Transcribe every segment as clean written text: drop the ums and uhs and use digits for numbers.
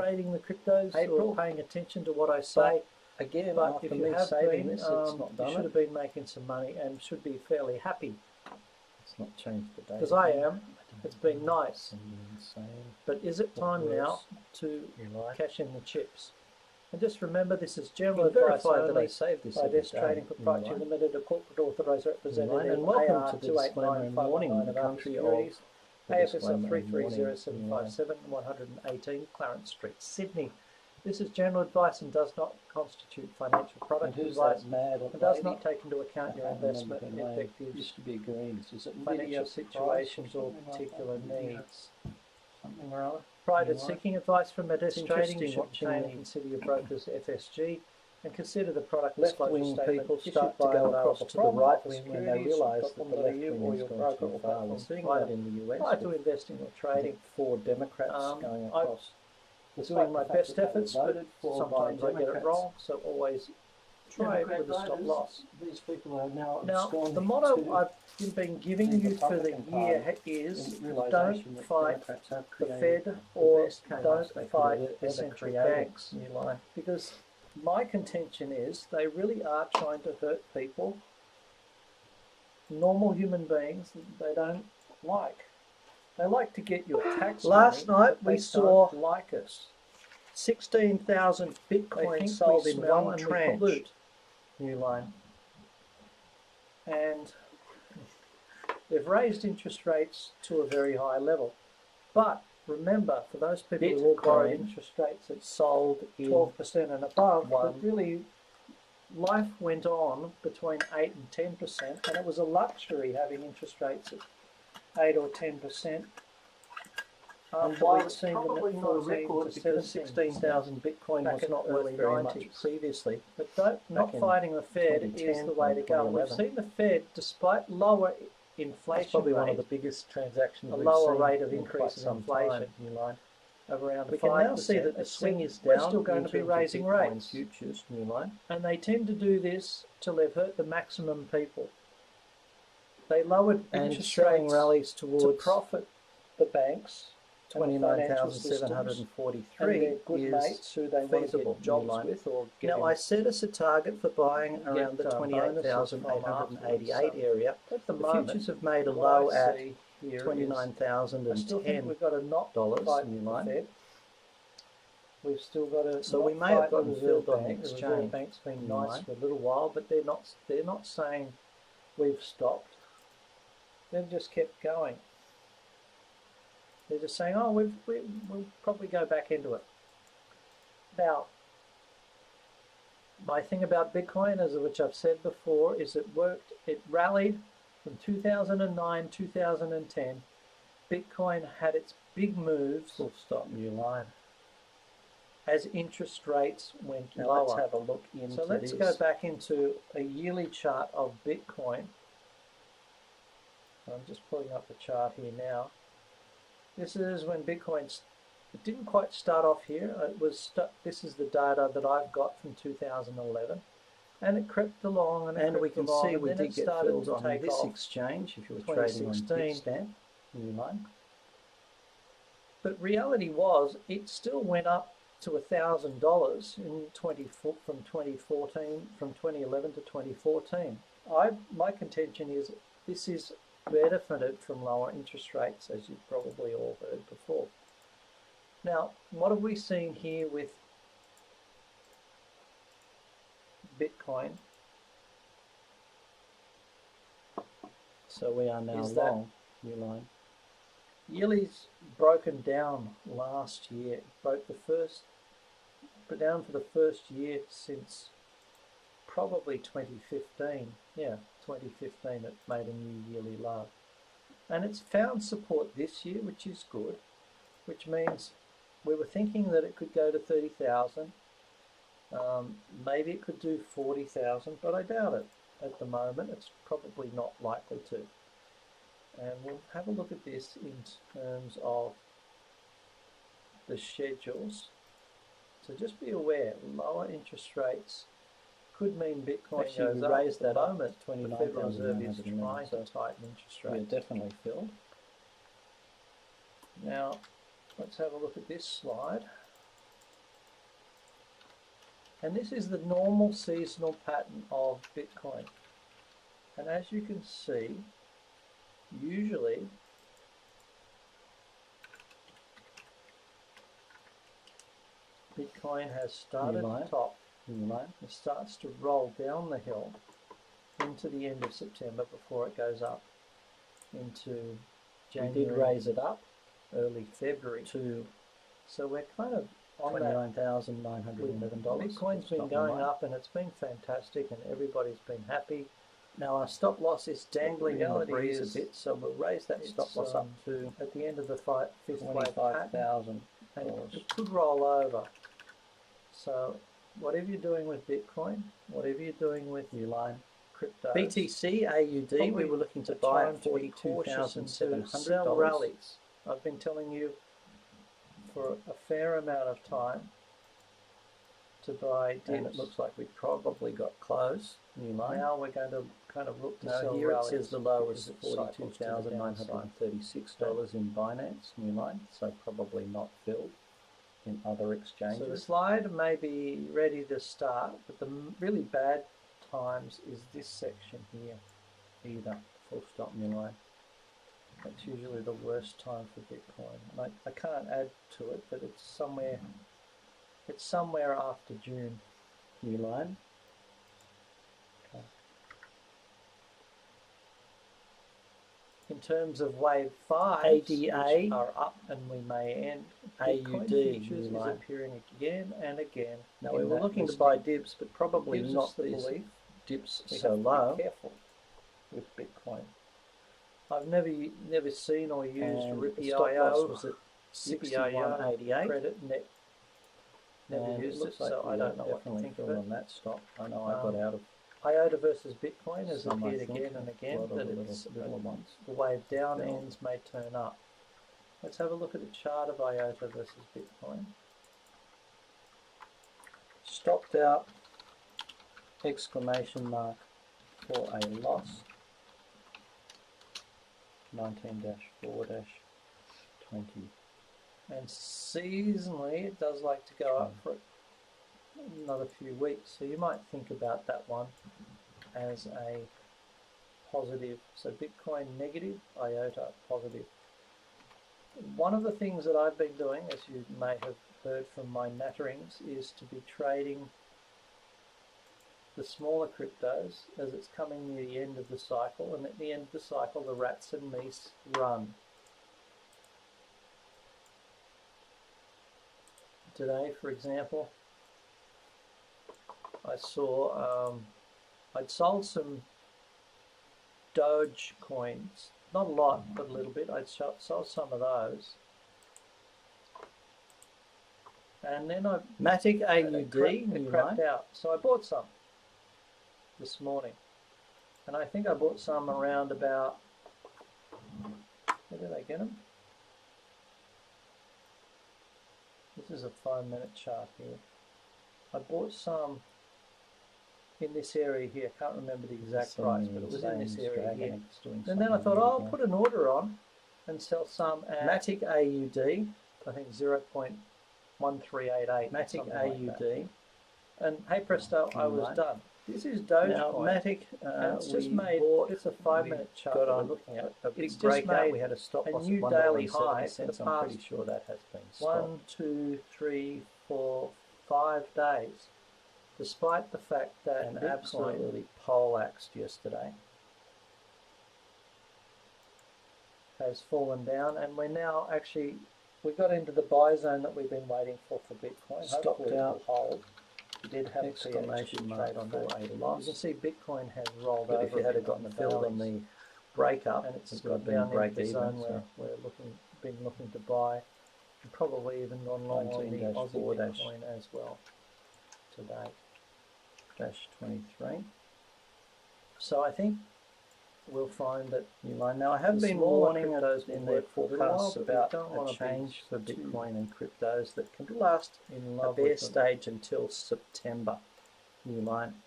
trading the cryptos or paying attention to what I say. Again, But after if you me have saving been, this, it's not done. you should have been making some money and should be fairly happy. It's not changed the date. Because I am. It's been nice. Insane. But is it time now to cash in the chips? And just remember, this is general advice that I only saved this by Desk Trading Proprietary Limited, a corporate authorised representative, and welcome to the disclaimer in warning, the country of AFSL 330757 118 Clarence Street, Sydney. This is general advice and does not constitute financial product advice and does not take into account your investment objectives, used to be green. Is it financial situations or particular needs. Something or other. Prior to seeking advice from a Desk Trading, you should obtain and consider your broker's FSG and consider the product disclosure statement people issued start to by go across to the right wing when they realise that the left you wing or has your gone broker too or far. We're platform seeing provider. that in the US. Prior to investing or trading, 4 Democrats going across. doing my best efforts, but sometimes I get it wrong, so always try with a stop loss. These people are now the motto I've been giving you for the year is don't fight the Fed or don't fight the central banks. Because my contention is they really are trying to hurt people, normal human beings they don't like. They like to get your tax money. Last night we saw like us 16,000 Bitcoin sold in one tranche. New line. And they've raised interest rates to a very high level. But remember, for those people who all borrowed interest rates that sold 12% and above, but really life went on between 8 and 10%, and it was a luxury having interest rates at 8 or 10%. While we'd seen them at 14 to 16,000 Bitcoin was not worth very much previously. But not fighting the Fed is the way to go. We've seen the Fed, despite lower inflation probably rate, one of the biggest transactions a we've lower seen rate of increase in inflation of around 5%. We can now see that the swing is down. We're still going to be raising rates. Futures, new line. And they tend to do this till they've hurt the maximum people. They lowered interest rates rallies towards to profit the banks. 29,743 is mates who they want to get jobs with. Or now, I set us a target for buying around the 28,888 area. At the moment, futures have made a low at $29,010. We've got a not dollars new line. We've still got a. So we may have gotten filled on the exchange. The Reserve Bank's been nice for a little while, but they're not saying we've stopped. They've just kept going. They're just saying, oh, we'll probably go back into it. Now, my thing about Bitcoin, as which I've said before, is it worked. It rallied from 2009, 2010. Bitcoin had its big moves. Full stop, new line. As interest rates went lower. Let's have a look into So let's go back into a yearly chart of Bitcoin. I'm just pulling up the chart here now. This is when Bitcoin, it didn't quite start off here. It was this is the data that I've got from 2011, and it crept along, and we can see we did get filled on this exchange. If you were trading on Bitstamp, new line. But reality was, it still went up to $1,000 in from 2014, from 2011 to 2014. My contention is this is benefited from lower interest rates, as you've probably all heard before. Now, what have we seen here with Bitcoin? So we are now long, new line. Yearly's broken down last year. It broke down for the first year since probably 2015. Yeah, 2015 it made a new yearly low. And it's found support this year, which is good, which means we were thinking that it could go to 30,000. Maybe it could do 40,000, but I doubt it at the moment. It's probably not likely to. And we'll have a look at this in terms of the schedules. So just be aware, lower interest rates could mean Bitcoin goes up. Raised that up at the Federal Reserve is trying to tighten interest rates. Yeah, definitely filled. Now, let's have a look at this slide. And this is the normal seasonal pattern of Bitcoin. And as you can see, usually Bitcoin has started at the top. It starts to roll down the hill into the end of September before it goes up into January. We did raise it up early February to, so we're kind of on $29,911. Bitcoin's been going up and it's been fantastic and everybody's been happy. Now our stop loss is dangling in the breeze a bit, so we'll raise that stop loss up to at the end of the fifth wave pattern, and it could roll over. So whatever you're doing with Bitcoin, whatever you're doing with crypto, BTC AUD, we were looking to buy at $42,700. Sell rallies. I've been telling you for a fair amount of time to buy dips. And it looks like we probably got close. Now we're going to kind of look to sell here rallies. It says the low is at $42,936 in Binance, new line, so probably not filled in other exchanges. So the slide may be ready to start, but the really bad times is this section here, either full stop, new line. That's usually the worst time for Bitcoin. And I can't add to it, but it's somewhere after June. New line. Okay. In terms of wave 5, ADA are up and we may end. AUD futures is appearing again and again. Now we were looking to buy dips, but probably not the these belief. Dips We so have to low. be careful with Bitcoin. I've never seen or used RIPIO. Was at 61.88. Credit net. Never used it, so I don't know what to think of it. On that stop. I know I got out of IOTA versus Bitcoin has some, appeared again and again, that it's little ones. the wave down ends may turn up. Let's have a look at the chart of IOTA versus Bitcoin. Stopped out, exclamation mark for a loss. 19-4-20. And seasonally it does like to go up for another few weeks, so you might think about that one as a positive. So Bitcoin negative, IOTA positive. One of the things that I've been doing, as you may have heard from my natterings, is to be trading the smaller cryptos as it's coming near the end of the cycle, and at the end of the cycle the rats and mice run. Today, for example, I saw I'd sold some Doge coins, not a lot, but a little bit. I'd sold some of those, and then Matic AUD, it crapped out. So I bought some this morning, and I think I bought some around about, where did I get them? This is a 5-minute chart here. I bought some in this area here. I can't remember the exact price, but it was in this area here. And then I thought, oh, I'll put an order on and sell some at Matic AUD, I think 0.1388. Matic AUD. And hey presto, I was done. This is Dogecoin. Now Matic, it's just made. It's a 5-minute chart got we're on looking at. a big It's just breakout. made We had a stop a loss new at daily $1.07 high for the I'm past pretty sure that has been stopped. 1, 2, 3, 4, 5 days, despite the fact that And Bitcoin absolutely poleaxed yesterday. has fallen down, and we're now actually, we got into the buy zone that we've been waiting for Bitcoin. Stopped Hopefully out. it will hold. We did have Exclamation a mark trade on for that. a You loss. can see Bitcoin has rolled But over. if you had gotten the fill on the breakup, and it's it would got have been down break into the even. zone So where we're been looking to buy, and probably even gone long on the Aussie 19-4- Bitcoin as well today. -23. So I think we'll find that New line. Now I have the been smaller warning cryptos in will their work for a little forecasts while, but we about don't a wanna be change for too Bitcoin and cryptos that can last in a love bear with them. stage until September. New line.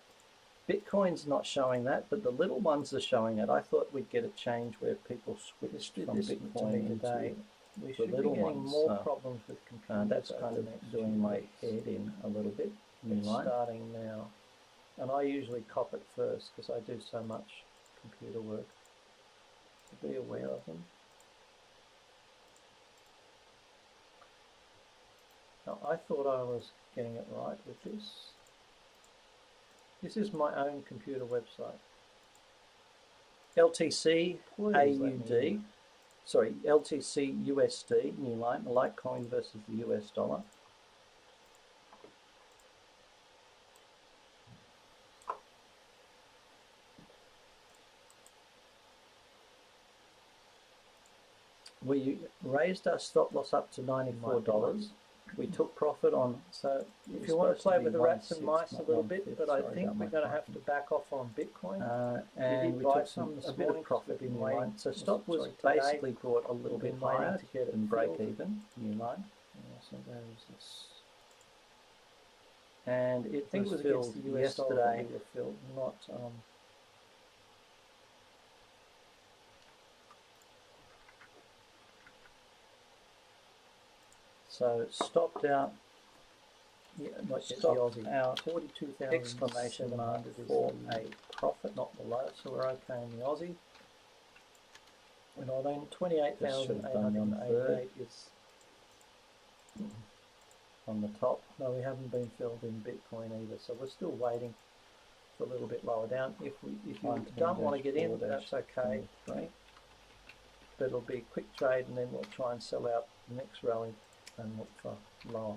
Bitcoin's not showing that, but the little ones are showing it. I thought we'd get a change where people switched from This Bitcoin today. into We the should be little getting ones. more problems with computers. that's over kind the of next doing few my weeks. head in a little bit. new It's line. starting now. And I usually cop it first because I do so much computer work to be aware of them. Now, I thought I was getting it right with this. This is my own computer website. LTC AUD, sorry, LTC USD, new line, Litecoin versus the US dollar. We raised our stop loss up to $94. We took profit on, so if you want to play with the rats and mice a little bit, but I think we're going to have to back off on Bitcoin. And we took a bit of profit in line. So stop was basically brought a little bit higher to get and break even, new line. So there's this. And it was filled yesterday. We were filled, not so stopped out, stopped out 42,000 exclamation mark for a profit, not below, so we're okay in the Aussie. We're not in 28,888 is on the top. No, we haven't been filled in Bitcoin either, so we're still waiting for a little bit lower down. If you don't want to get in, that's okay. But it'll be a quick trade, and then we'll try and sell out the next rally and look for lower.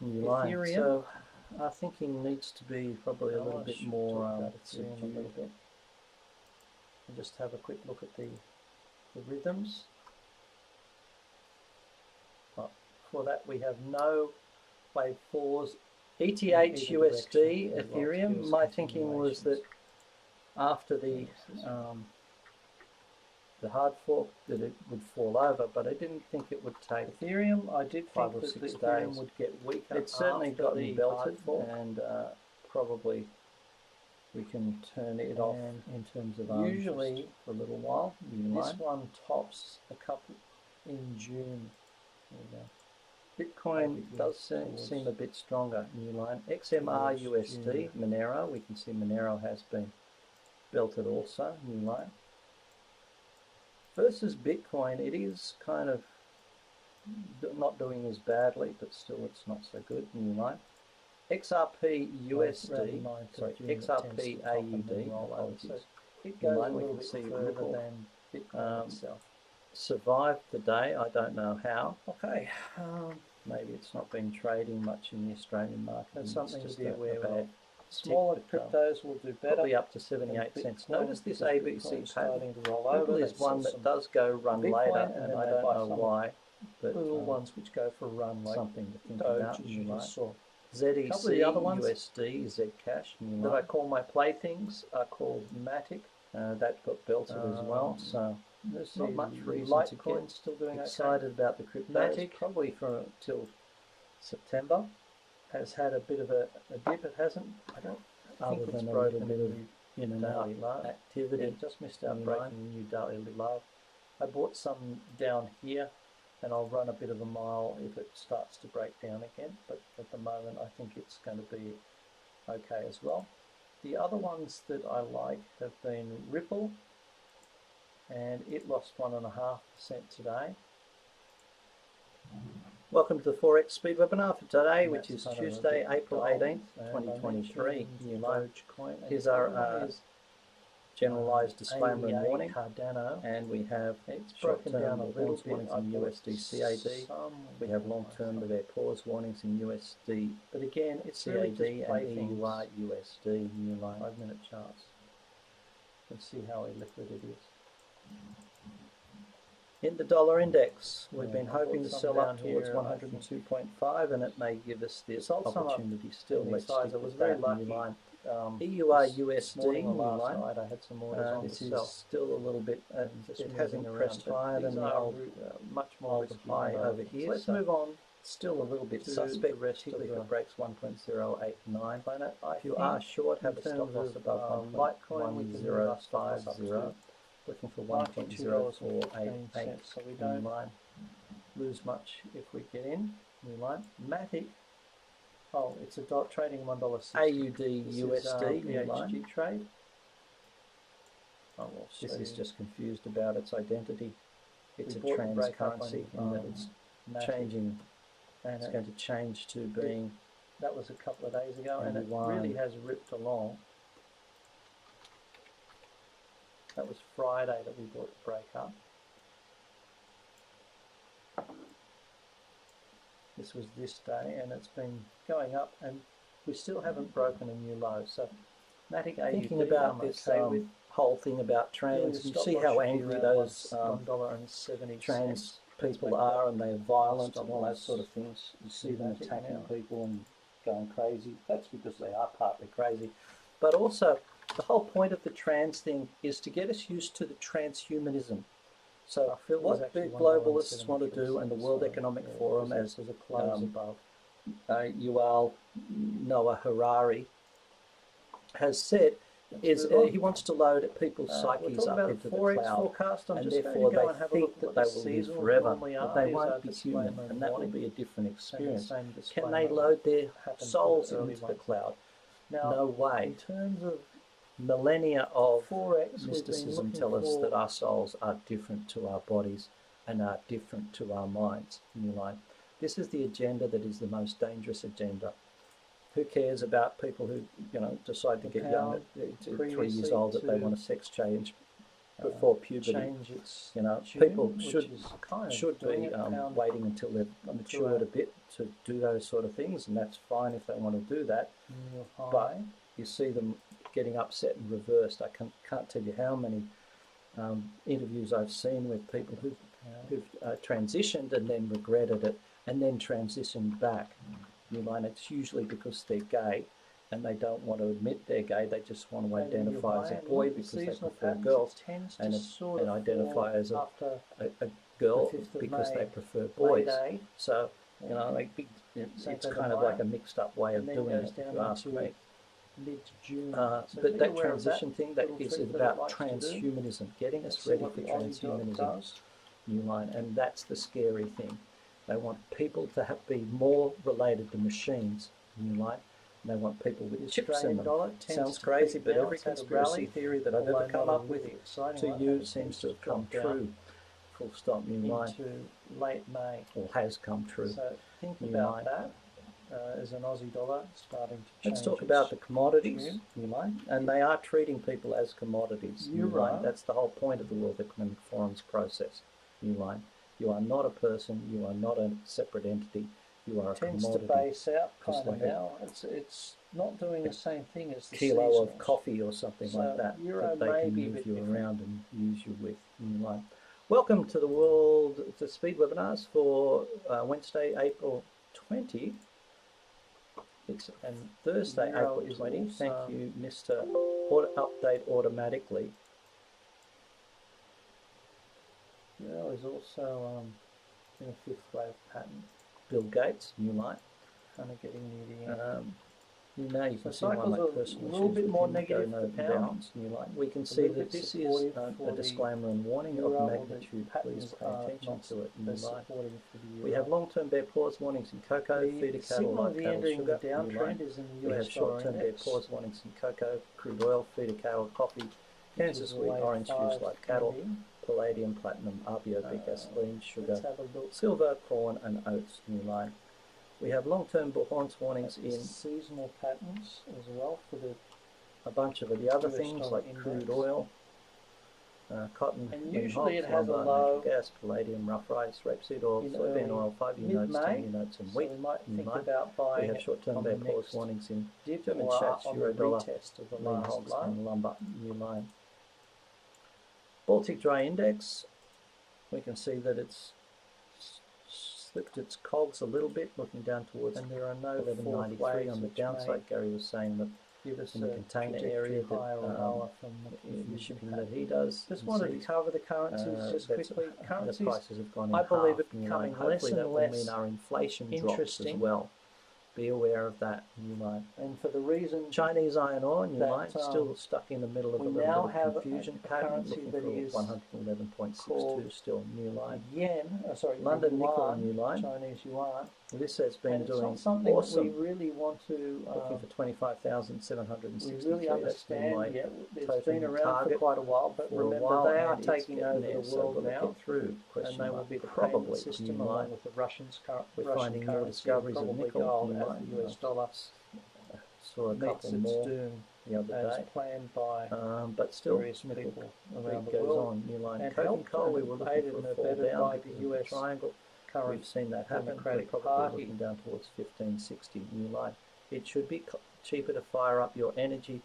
New line. Ethereum. So our thinking needs to be probably a little bit more subdued. A little bit. And just have a quick look at the rhythms. For that we have no wave 4s. ETH USD Ethereum. My thinking was that after the hard fork that it would fall over, but I didn't think it would take Ethereum. I did think that the Ethereum would get weaker. It's certainly gotten belted, and probably we can turn it off in terms of usually for a little while. This one tops a couple in June. There we go. Bitcoin does seem a bit stronger. New line. XMR USD Monero. We can see Monero has been belted also. New line. Versus Bitcoin, it is kind of not doing as badly, but still it's not so good. New line. XRP USD, sorry, XRP AUD. It goes a little bit further than Bitcoin itself. Survived today. I don't know how. Okay. Maybe it's not been trading much in the Australian market. That's something to be aware of. Smaller cryptos will do better. Probably up to 78 cents. Notice this ABC pattern. Ripple is one that does go run later, and I don't know why. But little ones which go for a run, like something to think about. ZEC USD, Zcash, that I call my playthings are called Matic. That got belted as well. So there's not much reason to get still doing excited about the crypto. Matic probably for till September has had a bit of a dip. It hasn't. I don't think it's broken a bit of in and out activity. Yeah, just missed out breaking a new daily low. I bought some down here, and I'll run a bit of a mile if it starts to break down again. But at the moment, I think it's going to be okay as well. The other ones that I like have been Ripple, and it lost 1.5% today. Welcome to the Forex Speed webinar for today, which is Tuesday, April 18th, 2023. New line. Here's our generalized disclaimer and warning. Cardano, and we have it's broken down a little bit in USD CAD. We have long-term with their pause warnings in USD, but again, it's CAD and EUR USD. New line. 5-minute charts. Let's see how illiquid it is. In the dollar index, we've been hoping to sell up towards 102.5, and it may give us this opportunity still. Let's stick with that new line. EUR USD new line. I had some orders on this is still a little bit. It hasn't pressed higher than the old, much more high over here. So let's move on. Still a little bit suspect, particularly if it breaks 1.089. If you are short, have a stop loss above Litecoin. 1050. Looking for 1.0488, so we don't lose much if we get in. new line. Matic, oh, it's a trading $1.60. AUD USD the new line. HG trade. Oh, well, This is just confused about its identity. It's a bought the trans break up currency on, in that it's Matic, changing. and It's going to change to being. that was a couple of days ago, and it yuan. really has ripped along. That was Friday that we bought the break up. This was this day, and it's been going up, and we still haven't broken a new low. So, Matic AUD, Thinking about I'm this okay with. whole thing about trans, you see how angry those $1.70 trans people are, and they're violent and all those sort of things. You see them attacking people and going crazy. That's because they are partly crazy. But also, the whole point of the trans thing is to get us used to the transhumanism. So what the globalists want to do, and the World Economic Forum, as Yuval Noah Harari has said, is he wants to load people's psyches up into the cloud, and therefore they think that they will live forever, but they won't be human, and that will be a different experience. Can they load their souls into the cloud? No way. In terms of millennia of Forex, mysticism tell us that our souls are different to our bodies and are different to our minds. New line. This is the agenda that is the most dangerous agenda. Who cares about people who, decide to get young at 3 years old, that they want a sex change before puberty? People should be waiting until they've matured a bit to do those sort of things, and that's fine if they want to do that. But you see them getting upset and reversed. I can't tell you how many interviews I've seen with people who've transitioned and then regretted it, and then transitioned back. It's usually because they're gay and they don't want to admit they're gay. They just want to identify as a boy because they prefer girls, and identify as a girl because they prefer boys. So it's kind of like a mixed up way of doing it, if you ask me. But that transition thing, that is about transhumanism, getting us ready for transhumanism, new line, and that's the scary thing. They want people to be more related to machines, new line. They want people with chips in them. Sounds crazy, but every conspiracy theory that I've ever come up with to you seems to have come true. Full stop, new line. Into late May. Or has come true. So think about that. As an Aussie dollar starting to change. Let's talk about the commodities, new line, and they are treating people as commodities, new line. That's the whole point of the World Economic Forum's process, new line. You are not a person, you are not a separate entity, you are a commodity. Tends to base out kind of now. It's not doing the same thing as the kilo of coffee or something like that, that they can move you around and use you with, new line. Welcome to the speed webinars for Wednesday, April 20. And Thursday, April 20. Thank you, Mr. Update Automatically. Euro is also in a fifth wave pattern. Bill Gates, new line. Kind of getting near the end. Now you can see one like personal a little bit more negative no balance, new line. We can see that this is a disclaimer and warning of magnitude. Please pay attention to it, new line. We have long-term bear pause warnings in cocoa, feeder cattle, live cattle, sugar, new line. We have short-term bear pause warnings in cocoa, crude oil, feeder cattle, coffee, Kansas wheat, orange juice, live cattle, palladium, platinum, RBO, big gasoline, sugar, silver, corn, and oats, new line. We have long-term bullhorns warnings in seasonal patterns as well for a bunch of the other things like crude oil, cotton, and usually it has a low gas, palladium, rough rice, rapeseed oil, soybean oil, 5 units, 10 units, and wheat. So we might think about buying. We have short-term bear pause warnings in German shacks, euro dollar, lean hogs, and lumber, new line. Baltic Dry Index. We can see that it's slipped its cogs a little bit, looking down towards, and there are no 1193 on the downside. Gary was saying that in the container area that in the shipping that he does. Just wanted to cover the currencies just quickly. Currencies, the prices have gone in I believe half, it becoming hopefully less and that less will mean our inflation drops as well. Be aware of that, new line. And for the reason Chinese iron ore, new that, line, still stuck in the middle of a we little now bit have of confusion a pattern, currency looking that for is 111.62, still new line. yen, London yuan, nickel, new line. Chinese yuan. This has been and it's doing not something awesome. that we really want to. Looking for 25,763. We really That's been my understand yet. It's total been around for target quite a while, but for a remember while, they are and it's taking getting over there, the so world will it now, get through? and they will be the probably payment system new along line. with the Russians, We're Russian finding more currency, discoveries of probably nickel, gold, new as line. the US dollar Saw a meets couple its more doom the other as day, planned by but still various nickel people around the goes world. on, new line. And Coke and helped coal, we and were looking aided for and a fall abetted down by because the of the US triangle. current We've seen that happen. Democratic We're Party. looking down towards 1560, new line. It should be cheaper to fire up your energy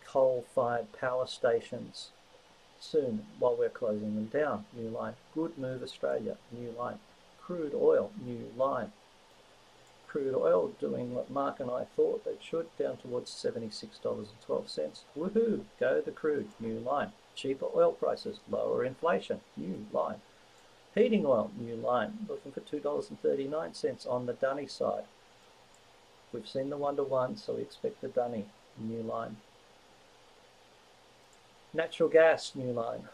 coal-fired power stations soon while we're closing them down, new line. Good move, Australia, new line. Crude oil, new line. Crude oil doing what Mark and I thought they should, down towards $76.12. Woohoo, go the crude, new line. Cheaper oil prices, lower inflation, new line. Heating oil, new line, looking for $2.39 on the dunny side. We've seen the 1-to-1, so we expect the dunny, new line. Natural gas, new line.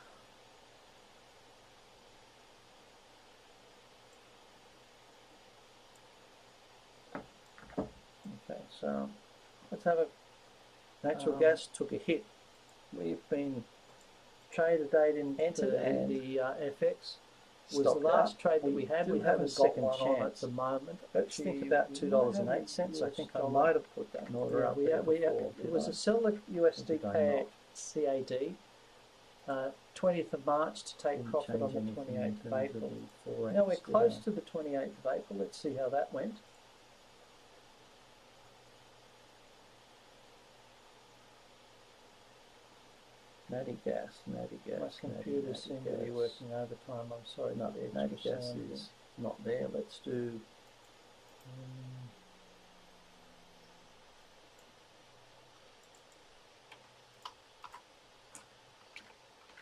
Okay, so let's have a... Natural gas took a hit. We've been trade a date in entered, and the FX was the last trade that we had. We have a second chance at the moment. Let's think about $2.08. I think I might have put that in order up there before. It was a sell the USD CAD 20th of March to take profit on the 28th of April. Now we're close to the 28th of April. Let's see how that went. Natty gas. My computer seems to be working overtime. I'm sorry. No, natty gas is not there. Let's do...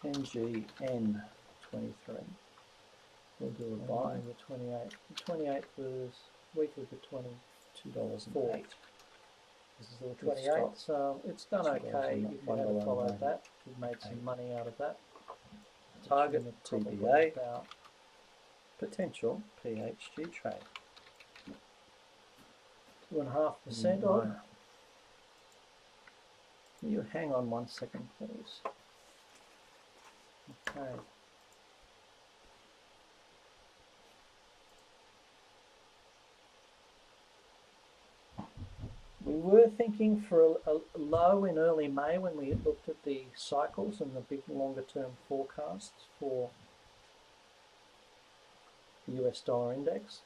NGN 23. We'll do a buy. The 28th. The 28th was week of the $22.04. This is the 28th, so it's done okay if you haven't followed that. We've made some money out of that. Target TBA, about potential PHG trade. 2.5% on. You hang on 1 second, please. Okay. We were thinking for a low in early May when we looked at the cycles and the big longer term forecasts for the US dollar index.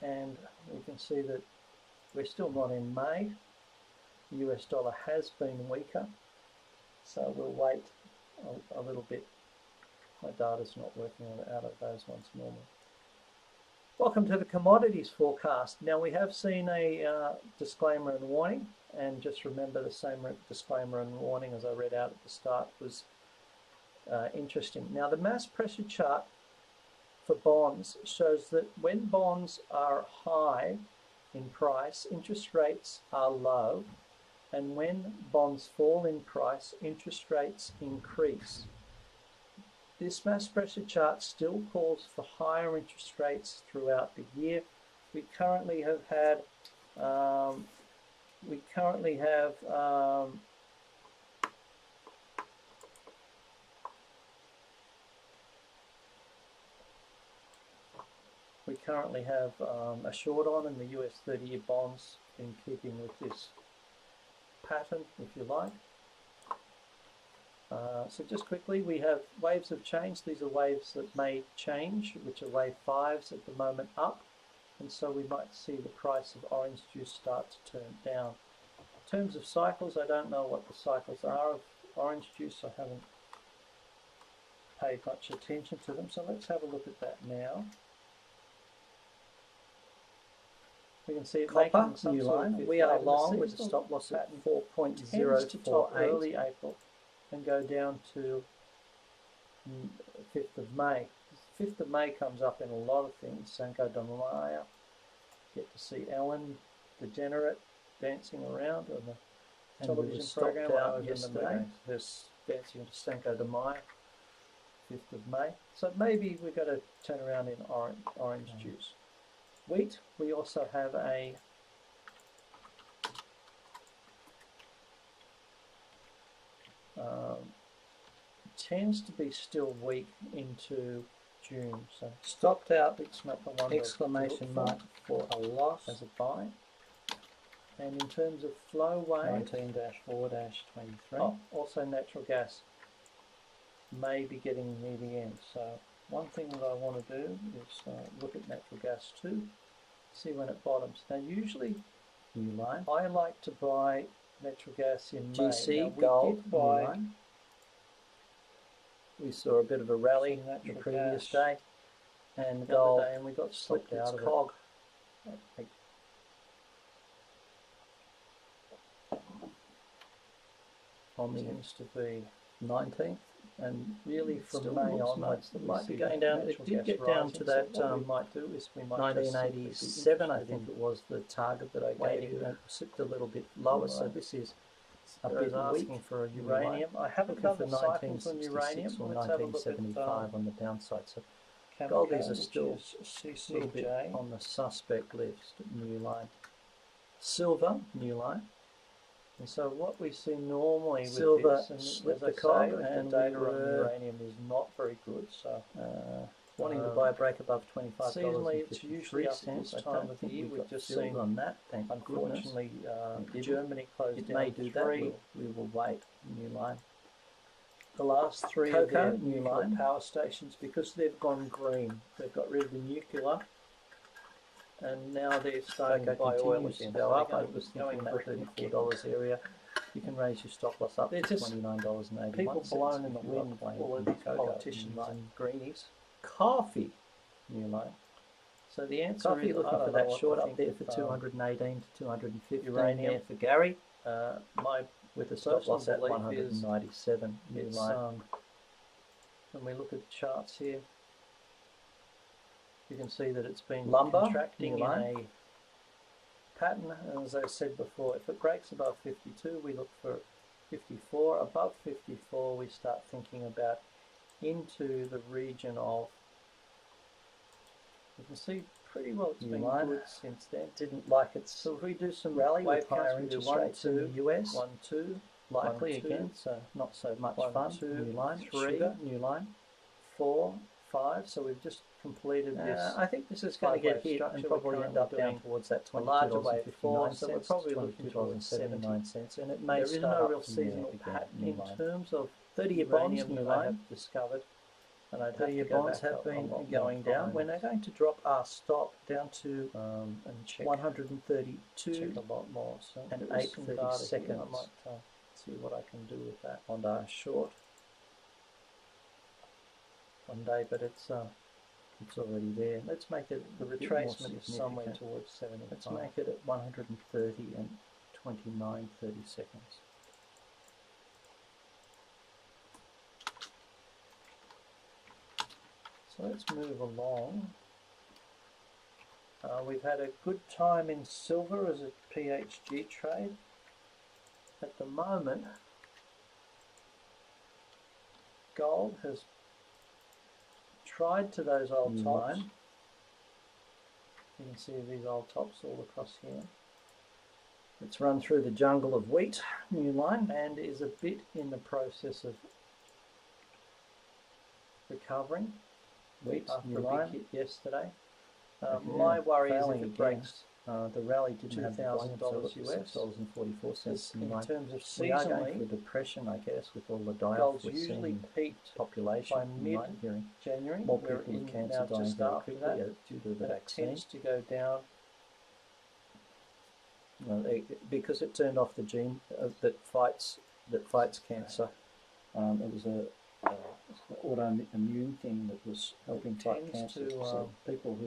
And we can see that we're still not in May. The US dollar has been weaker, so we'll wait a little bit. My data's not working out of those ones normally. Welcome to the commodities forecast. Now we have seen a disclaimer and warning, and just remember the same disclaimer and warning as I read out at the start was interesting. Now the mass pressure chart for bonds shows that when bonds are high in price, interest rates are low, and when bonds fall in price, interest rates increase. This mass pressure chart still calls for higher interest rates throughout the year. We currently have had a short on in the US 30-year bonds in keeping with this pattern, if you like. So just quickly, we have waves of change. These are waves that may change, which are wave 5s at the moment up. And so we might see the price of orange juice start to turn down. In terms of cycles, I don't know what the cycles are of orange juice. I haven't paid much attention to them. So let's have a look at that now. We can see it making some new line. We are long with a stop loss at 4.048 early April and go down to 5th of May. 5th of May comes up in a lot of things. Cinco de Mayo, get to see Ellen Degenerate dancing around on the And television stopped program out yesterday. There's dancing to Cinco de Mayo, 5th of May. So maybe we've got to turn around in orange juice. Wheat, we also have a tends to be still weak into June. So stopped out, it's not the one exclamation mark for a loss as a buy. And in terms of flow wave, 19-4-23. Also natural gas may be getting near the end. So one thing that I want to do is look at natural gas too, see when it bottoms. Now usually New line. I like to buy natural gas in GC, May. Now, gold, did buy, we saw a bit of a rally the previous day, and gold and we got slipped its out of cog. it. On the Tends to be 19th, and really from still May looks onwards like that might we be see going down. It natural did gas get down rising. to that So what we might do is we might 1987, I think it was the target that I gave you, and it slipped a little bit lower. So this is a bit asking weak for a uranium. I haven't done for the cycles on uranium. 1966 or Let's have a look 1975 on the downside. So at goldies are still a little bit on the suspect list. New line. Silver, new line. And so what we see normally with silver this, and slipped as the I cog, say, and the data we on were uranium is not very good. So wanting to buy a break above $25. Seasonally, it's usually up at this time of the year. We've just seen on that. Thank unfortunately, goodness. Germany closed down. May do that. We will wait. New line. The last three Cocoa, of their new nuclear line. power stations, because they've gone green, they've got rid of the nuclear, and now they're starting to buy oil continues to again. go So up. they're I was thinking that green again. $34 area. You can raise your stop loss up They're to just $29.81. People blown in the wind, all of these politicians and greenies. Coffee, new line. So the answer Coffee is, looking for that short up there for 218 to 215 uranium there for Gary. My With a stop loss at belief 197, new it's, line. when we look at the charts here, you can see that it's been Lumber, contracting new in line. a pattern. As I said before, if it breaks above 52, we look for 54. Above 54, we start thinking about into the region of, you can see pretty well it's been good since then. Didn't like it. So if we do some rally wave with higher counts, we do interest 1, rates in 2, the US. 1, 2, Likely 1, 2, again, so not so much 1, fun. 2, New line. 3, Sugar, new line. 4, 5. So we've just completed this. I think this is going to get hit and probably end up down towards that $22.59. So we're probably looking towards $22.79, and it may there is start no up real from there seasonal again, pattern new in line. terms of 30-year bonds, uranium new that I line. have discovered, and I'd have 30-year to go bonds back have been a lot going more down. We're now going to drop our stop down to and check 132 a lot more. So and there is some 8/30 data here. seconds. I might see what I can do with that on our short one day, but it's already there. Let's make it, the retracement is somewhere towards 75. Let's make it at 130 and 29.30 seconds. So let's move along. We've had a good time in silver as a PHG trade. At the moment, gold has tried to those old tops. You can see these old tops all across here. Let's run through the jungle of wheat, new line. And is a bit in the process of recovering. Wheat, after new a line. big hit yesterday. My worry is if it breaks the rally didn't have the volume, so $2,000 it was $6.44 in terms of we are going seasonally, for depression, I guess, with all the die-off gold's we're usually seeing peaked population by mid-January. More More we're people in with cancer now dying just very after quickly that, due to the and it vaccine. tends to go down. Because it turned off the gene that fights cancer. It was an autoimmune thing that was helping fight cancer. So people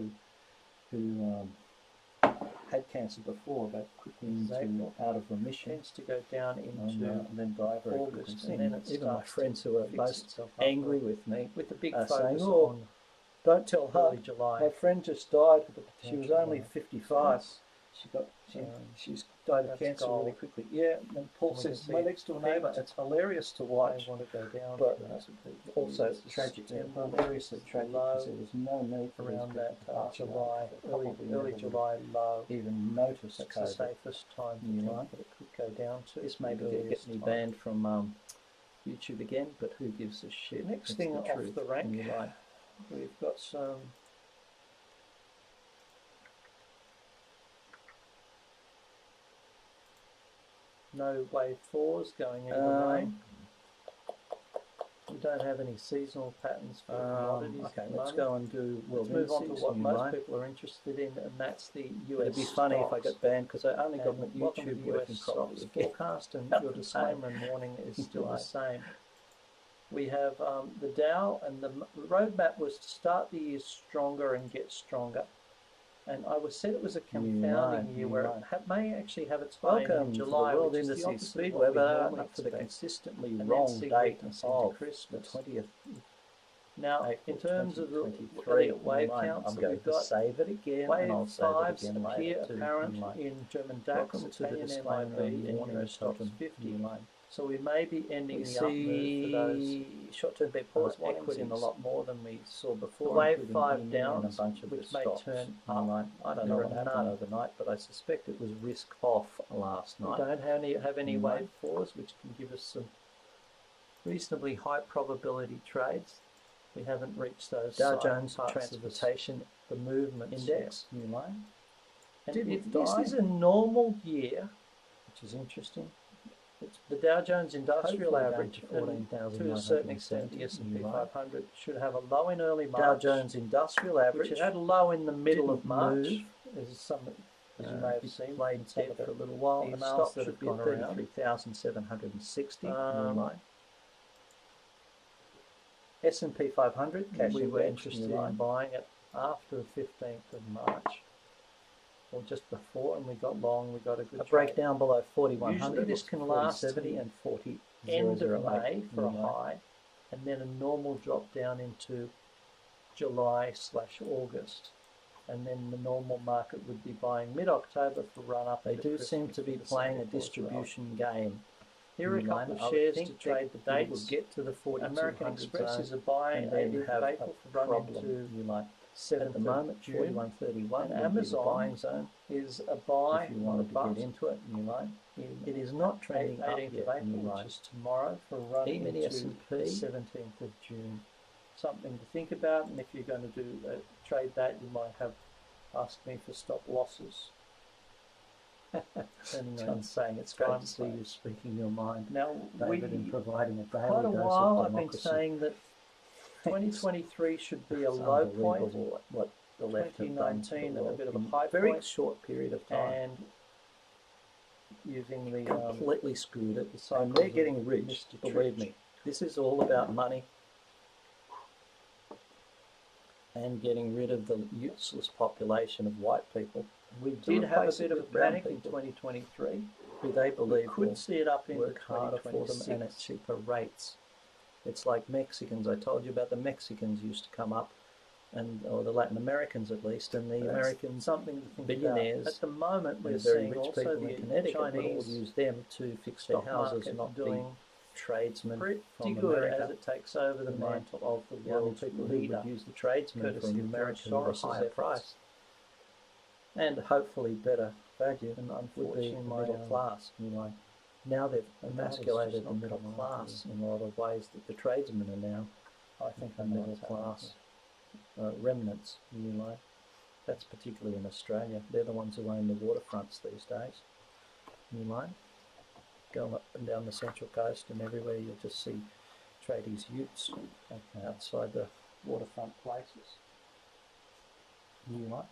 who had cancer before got quickly out of remission. Tends to go down into and then die very August, quickly. and then it even my starts friends to who are fix most itself up angry with me with a big are focus saying, "Oh, on Don't tell her. early July. My friend just died. She was Potential only buy. 55. She's died of That's cancer gold. really quickly. Yeah, and Paul And we can says, see my it next door neighbour, peaked. it's hilarious to watch. They want to go down But from S&P. also This is tragic, September. hilariously This is tragic, low because there was no need for around these that people to pass July, away. early July low. Even notice That's COVID. the safest time to You think like that it could go down to. This may the get earliest me time. banned from YouTube again, but who gives a shit? Next It's thing the off truth. the rank, You like. we've got some no wave 4s going either way. We don't have any seasonal patterns for commodities. Okay, at the let's moment. go and do Let's world move on to indices, what you most like. people are interested in, and that's the US It'd be funny if I stocks. got banned, because I only got And my welcome to YouTube the working US properly stocks again. forecast, and Not your the disclaimer same. and warning is still the Right. same. We have the Dow, and the roadmap was to start the year stronger and get stronger. And I was said it was a confounding year where it may actually have its high Welcome in to July, the World which is the Indices opposite Speed of what we Weather normally for the expect. consistently And then wrong see date weakness into of the Christmas. 20th. Now, in April terms of the 2023, Elliott wave online. counts I'm that going we've to got, save it again, wave and I'll save it 5s again appear later too. apparent Like, in German DAX, welcome to the Italian disclaimer MIB, and and warning Eurostoxx button. 50. Like, So we may be ending we the up move for those see short-term pause warnings equities. in a lot more than we saw before. The wave including 5 EMI and downs, a bunch of which the may stocks. turn And up. I don't There know are what happened none. overnight, but I suspect it was risk off last We night. don't have any Right. wave 4s, which can give us some reasonably high probability trades. We haven't reached those Dow silent Jones parts Transportation of the movement Index, new line, And didn't if this die. is a normal year, which is interesting. it's the Dow Jones Industrial Hopefully Average, down to and 14,970 to a certain extent the S&P new line. 500 should have a low in early March. Dow Jones Industrial Average, which it had a low in the middle of didn't March. move. As some, as you may have seen, played in some dead of the for a little while. emails Stocks that should have be gone at around. 33,760 new Um, line. S&P 500, Cash we were index, interested new in line. buying it after the 15th of March, or just before, and we got long, we got a good A trade. breakdown below 4,100. Usually this looks can 40, last 70 till and 40. End of 008 May for a new line. high, and then a normal drop down into July/August, and then the normal market would be buying mid-October for run up. They into do Christmas seem to be with the playing a Singapore as well. distribution game. Here are a new couple line. of I would shares think to trade the that it dates. will get to the 4200 American Express zone is a buying and then 18th have of April a for run problem. into You like 7th at the of moment June. 4131 And would be the Amazon buying zone is a buy, if you not a wanted to bust, get into it. You like in it is not trending up 18th yet. of April, You which like is tomorrow, for a run E-mini into S&P. 17th of June. Something to think about, and if you're going to do trade that, you might have asked me for stop losses. John's saying it's great to see you speaking your mind, Now, David, and providing a daily quite a dose while of I've been democracy. saying that 2023 should be a It's low point, unbelievable what the left have done to the 2019 a world bit of a in high very point, short period of time. and using the Completely screwed it, cycles and they're of getting rich. Mr. Believe Trich. me, this is all about money and getting rid of the useless population of white people. We to did have a replace it bit of a with brown panic in people 2023. who they We believe could will see it up into work harder for them 2026. and at cheaper rates. It's like Mexicans. I told you about the Mexicans used to come up, or the Latin Americans at least, and the That's Americans, something to think billionaires, about. At the moment, we're and very seeing rich also people the in Connecticut would all Chinese use them to fix their stock houses, market not doing the tradesmen pretty from good America. as it takes over the Who might mantle of the The only world's people who leader. would use the tradesmen courtesy from of America George at a Soros's higher efforts. price, and hopefully better value And would be unfortunately, the my middle class. You know, now they've And that is emasculated just the not middle coming class in a lot of ways that the tradesmen are now I think the I know middle what's happening class remnants. You know, that's particularly in Australia. They're the ones who own the waterfronts these days. You know, going up and down the Central Coast and everywhere, you'll just see tradies' utes outside the waterfront places. You know.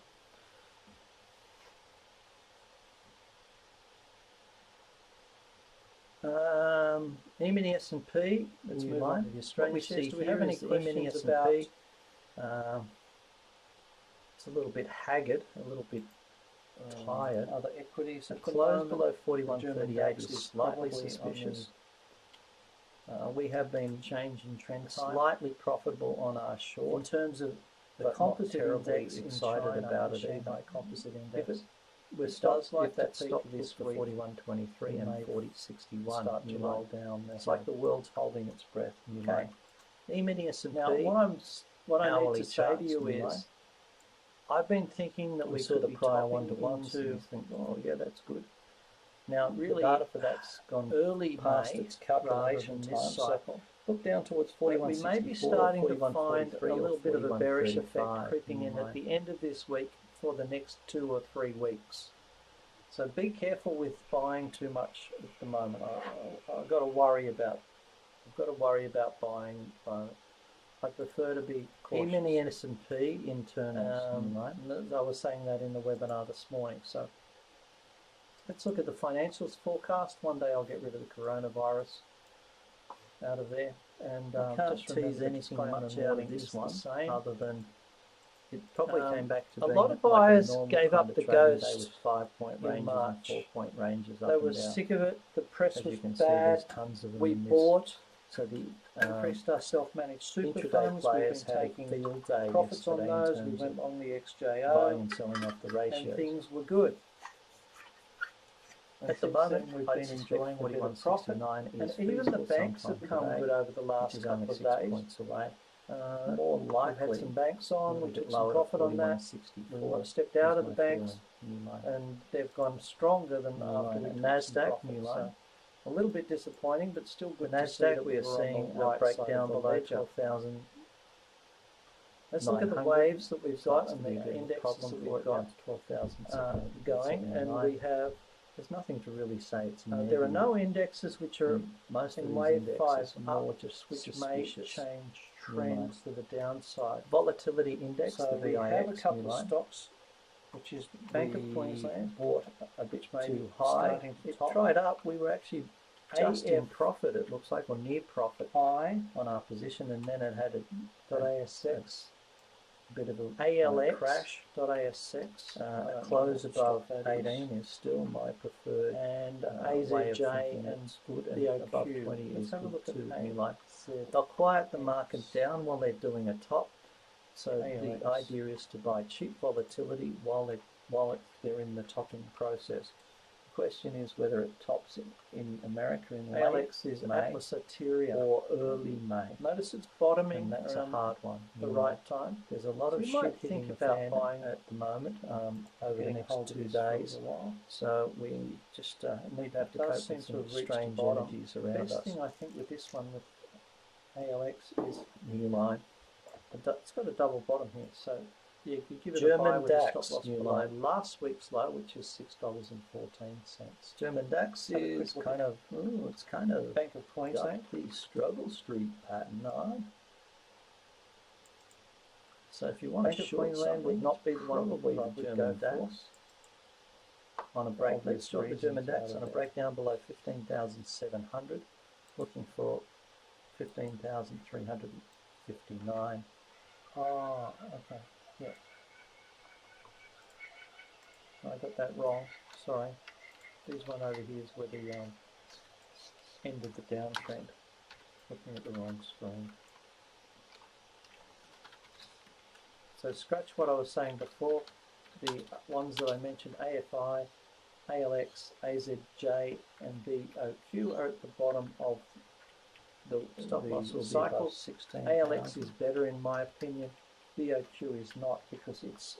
E-mini S&P. Let's move on to the Australian shares. Do we have any questions about? It's a little bit haggard, a little bit tired. Other equities at the Close moment. below The German 41.38 DAX is is slightly probably on suspicious. We have been change in trend time. slightly profitable on our In short. terms of the but not composite terribly index excited in China, about the it Shanghai either. composite If index. we're Stops like if that to stop peak hits this the week, 41.23 and may 40.61, start to roll down. it's like the world's holding its breath. Okay. E-mini S&P. Now, what I need to say charts, to you is, I've been thinking that we saw could the be prior topping one-to-ones and into. you think, oh yeah, that's good. Now, The really, data for that's gone early past May, its rather calculation than time. this cycle, So look down towards but we may be 41.64, starting to find 41.43 a or little bit of a bearish effect 41.35. creeping in at the end of this week for the next 2 or 3 weeks. So be careful with buying too much at the moment. I've got to worry about. I've got to worry about buying. I prefer to be cautious. E-mini S&P internals, I was saying that in the webinar this morning. So let's look at the financials forecast. One day I'll get rid of the coronavirus out of there, and can't just tease anything much out of this one, other than it probably came back to being a lot of like buyers a gave up the ghost with 5-point ranges March. and 4-point ranges. They were sick of it. The press As was you can bad. see, there's tons of them. We in this. bought. So the increased our self-managed super intraday funds. We've players been had taking a field day profits on yesterday in those. We terms went of long the buying XJO, and selling off the and ratios. things were good. And At the since moment, then, we've I'd been suspect enjoying a bit of profit. 41.69 And is even the feasible banks sometime have come today, good over the which last is couple only of 6 days. points away. We More had likely, some banks on. a We bit took some lower profit to on that. 41.64. We stepped out of the my banks, feeling. and they've gone stronger than New after line. we took Nasdaq, some profit. new line. So a little bit disappointing, but still good The to see Nasdaq, that we are we're seeing on the a right breakdown side of the below ledger. 12,000. Let's look at the 900. waves that we've got Starts and to be a the bit of a indexes problem that for we've it, down got to 12,000 going, and we have. There's nothing to really say it's There are no indexes which are most of in these wave indexes 5 are more up, just which may suspicious. change trends to the downside. Volatility index, So the we VIX, have a couple of stocks, which is Bank of Queensland, bought a bit which may too be high. starting to It top. tried up. We were actually just in profit, it looks like, or near profit I on our position, and then it had a .ASX, bit of a ALX, crash. .ASX, A close above 18 is still my preferred, and way of AZJ thinking. and It's good, the and above OQ. 20 Let's is have a good look at too. AZ. You like they'll quiet the market down while they're doing a top. So ALX. the idea is to buy cheap volatility while they're in the topping process. The question is whether it tops in America in late ALX is May Atlas Arteria. or early May. Notice it's bottoming, And that's a hard one. the right time. There's a lot So of you might shit think hitting the about fan buying at the moment over the getting next hold of 2 this for a days. little while. So we just need to have to cope Does seem with to some have reached strange the bottom. energies The around best us. thing I think with this one with ALX is New line. it's got a double bottom here, so you could give it German a buy with a DAX, stop loss new below line. last week's low, which is $6.14. German DAX Have a quick is look kind of it's kind of Bank of Queensland. got the struggle street pattern on. So if you want Bank to of short Queensland would something, not be the one probably that I the would German go for. DAX. On a break, Obvious let's short the reasons German DAX out of on a it. breakdown below 15,700, looking for 15,359. Oh, okay. Yeah. I got that wrong. Sorry. This one over here is where the end of the downtrend. Looking at the wrong screen. So scratch what I was saying before. The ones that I mentioned, AFI, ALX, AZJ, and BOQ are at the bottom of the Stop loss will be cycle. above 16. ALX is better in my opinion. BOQ is not, because its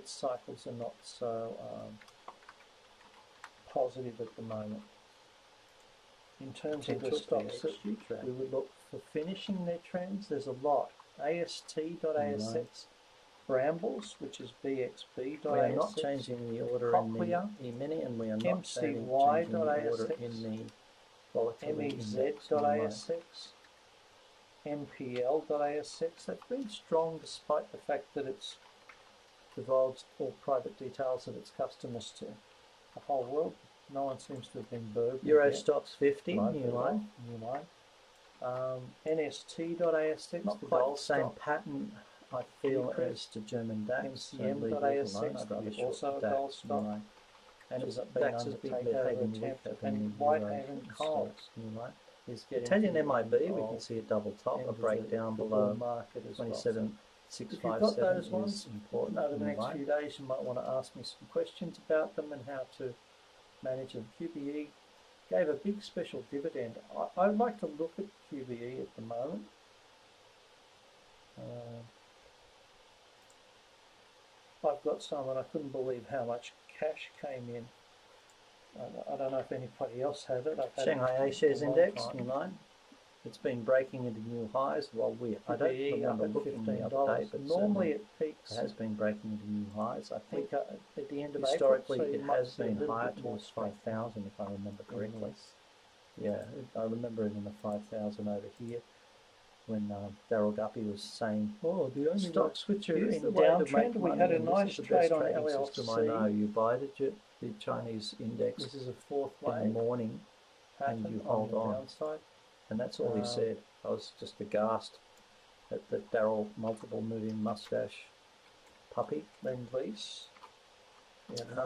cycles are not so positive at the moment. In terms of the stocks that we would look for finishing their trends, there's a lot. AST.ASX, Brambles, which is BXB.ASX. We are not changing the order Cochlear, in the E-mini, and we are not changing the MCY.ASX, order in the volatility index. MEZ.ASX, MPL.ASX. That's been strong despite the fact that it's divulged all private details of its customers to the whole world. No one seems to have been burgled Euro yet. stocks 50, new line. NST.ASX, Not the quite gold the same stock. pattern, I feel, Decrease. as to German DAX. MCM.ASX, also a gold stock. And Which it's has been DAX has been taken attempt, and Whitehaven Coal is getting Italian to the MIB, end we can of see a double top, end a of breakdown the below bull market as well. 27 657 if you've got those is ones, important. over the in next line. few days you might want to ask me some questions about them and how to manage them. QBE gave a big special dividend. I'd like to look at QBE at the moment. I've got some and I couldn't believe how much cash came in. I don't know if anybody else has it. I've had Shanghai it A-shares for a long index time. in line. It's been breaking into new highs. Well, I don't QBE remember up at looking the other $15. day, but Normally it peaks it has been breaking into new highs. I think at the end of historically April, so it you might has see a been little higher bit more towards strength 5,000 if I remember in correctly. this. Yeah, I remember it in the 5,000 over here when Daryl Guppy was saying, "Oh, the only Stock switcher here's in the way to make downtrend. We money, had a and this nice is the trade best on trading system I know. LLC. You buy the Chinese index This is a fourth in the wave morning, and pattern you on hold the on." downside. And that's all he said. I was just aghast at the Daryl multiple moving mustache puppy. Lend-Lease. Yeah, nice That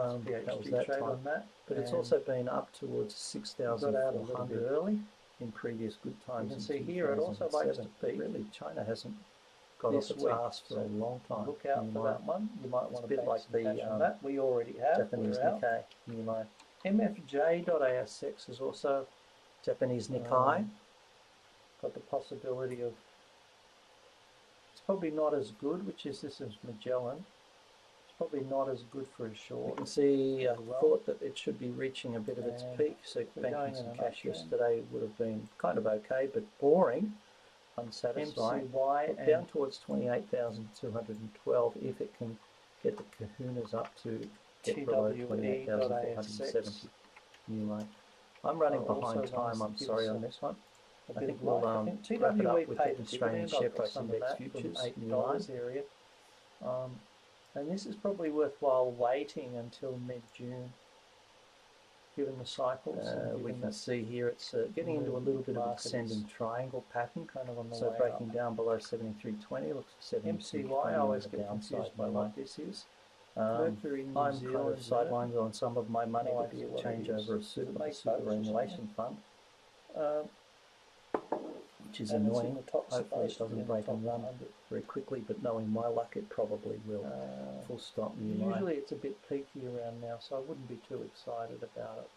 was PhD that trade time. on that. But it's And also been up towards got out a little bit 6,400 early. in previous good times. You can in see here it also likes to 2007. peak. Really, China hasn't got This off its week. arse for a long time. Look out for that one. You might want to bit bank like some the cash on that. We already have. Japanese We're out. Nikkei. New line. MFJ.ASX is also Japanese Nikkei. got the possibility of, it's probably not as good, which is this is Magellan. It's probably not as good for a You short. can see I well. thought that it should be reaching a bit of its And peak, so we're going banking in some an cash uptrend. yesterday would have been kind of okay, but boring, unsatisfying. MCY Look and down towards 28,212 if it can get the kahunas up to get below 28,470 new line. I'm running behind time, I'm sorry on this one. I think we'll wrap it up with the Australian share price index futures new line. $8 area. And this is probably worthwhile waiting until mid-June, given the cycles. We can see here it's getting into a little bit of ascending triangle pattern, kind of on the so way breaking up. down below 73.20, looks at 73.20 MCY, I always on the get downside confused by by what line. this is. I'm Mercury, New kind Zealand, of sidelined on some of my money No with idea the what it change is. over of Does it the make votes or superannuation fund, which is and it's in annoying. the top, Hopefully it supposed to be doesn't in the break top and run 100. very quickly, but knowing my luck, it probably will. Full stop, new line. Usually it's a bit peaky around now, so I wouldn't be too excited about it.